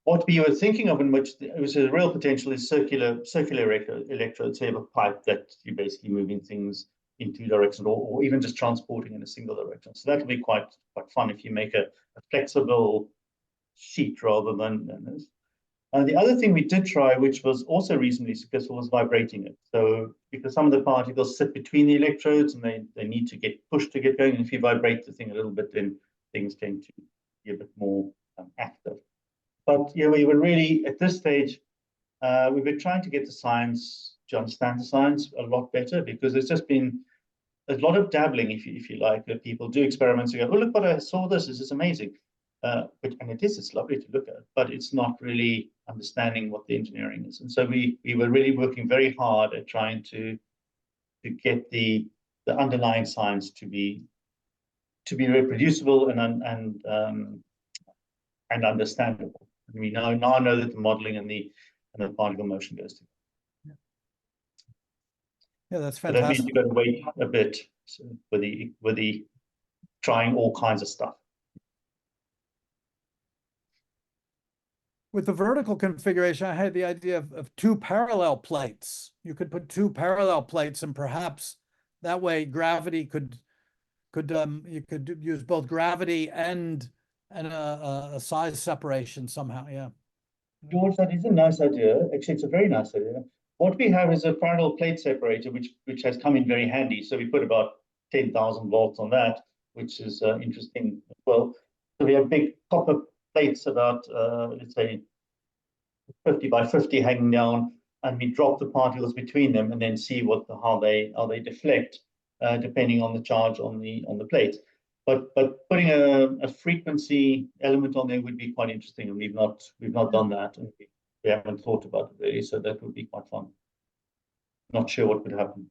What we were thinking of, in which was a real potential, is circular electrodes. So you have a pipe that you're basically moving things in two directions, or even just transporting in a single direction. So that would be quite fun if you make a flexible sheet rather than this. The other thing we did try, which was also reasonably successful, was vibrating it. So because some of the particles sit between the electrodes and they need to get pushed to get going, and if you vibrate the thing a little bit, then things tend to be a bit more active. But yeah, we were really, at this stage, we've been trying to get the science, to understand the science a lot better, because there's just been a lot of dabbling, if you like, that people do experiments and go, oh, look what I saw, this is amazing. And it's lovely to look at, but it's not really understanding what the engineering is. And so we were really working very hard at trying to get the underlying science to be reproducible and understandable. And we now know that the modeling and the particle motion goes together. Yeah, that's But that means fantastic. you've got to wait a bit with the trying all kinds of stuff. With the vertical configuration, I had the idea of two parallel plates. You could put two parallel plates, and perhaps that way gravity could you could use both gravity and a size separation somehow. Yeah. George, that is a nice idea. Actually, it's a very nice idea. What we have is a parallel plate separator, which has come in very handy. So we put about 10,000 volts on that, which is interesting as well. So we have big copper plates about let's say 50 by 50 hanging down, and we drop the particles between them and then see how they deflect depending on the charge on the plate. But putting a frequency element on there would be quite interesting, and we've not done that, and we haven't thought about it really. So that would be quite fun. Not sure what would happen.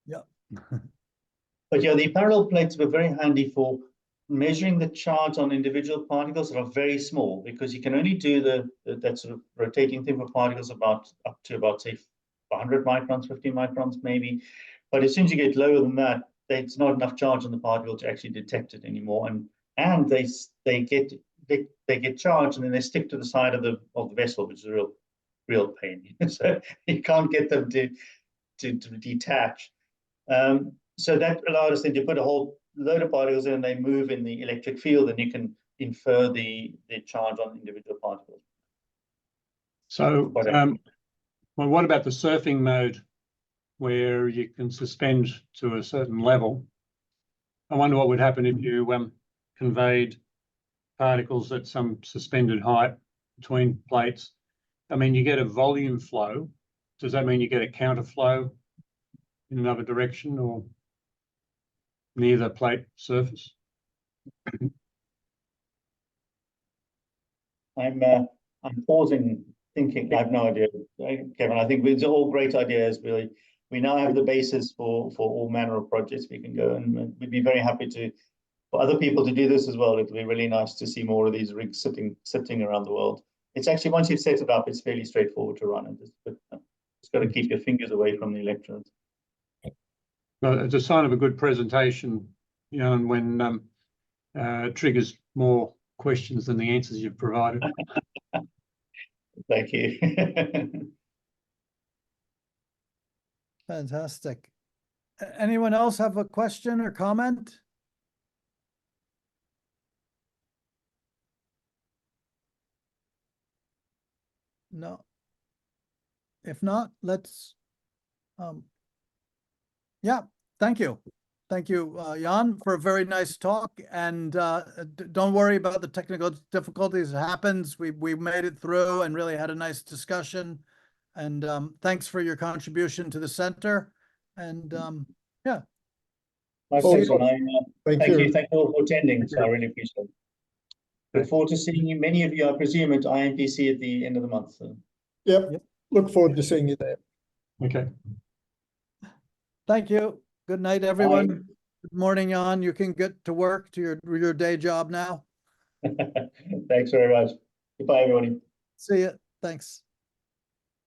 Yeah. But yeah, the parallel plates were very handy for measuring the charge on individual particles that are very small, because you can only do that sort of rotating thing for particles up to about say 100 microns, 50 microns maybe. But as soon as you get lower than that, there's not enough charge on the particle to actually detect it anymore, and they get charged, and then they stick to the side of the vessel, which is a real pain. So you can't get them to detach. So that allowed us then to put a whole load of particles in, and they move in the electric field, and you can infer the charge on individual particles. So, well, what about the surfing mode, where you can suspend to a certain level? I wonder what would happen if you conveyed particles at some suspended height between plates, I mean, you get a volume flow. Does that mean you get a counterflow in another direction or near the plate surface? I'm pausing, thinking. I have no idea, Kevin. I think these are all great ideas. Really, we now have the basis for all manner of projects we can go, and we'd be very happy to for other people to do this as well. It'll be really nice to see more of these rigs sitting around the world. It's actually, once you've set it up, it's fairly straightforward to run. But just got to keep your fingers away from the electrodes. Well, it's a sign of a good presentation, you know, and when triggers more questions than the answers you've provided. Thank you. Fantastic. Anyone else have a question or comment? No. If not, let's, yeah, thank you. Thank you, Jan, for a very nice talk. And don't worry about the technical difficulties. It happens. We made it through and really had a nice discussion. And thanks for your contribution to the center. And yeah. My Awesome. pleasure. Thank you. Thank you all for attending. So I really appreciate it. Look forward to seeing you, many of you, I presume, at IMPC at the end of the month. So. Yep. Look forward to seeing you there. Okay. Thank you. Good night, everyone. Good morning, Jan. You can get to work to your day job now. Thanks very much. Goodbye, everybody. See you. Thanks.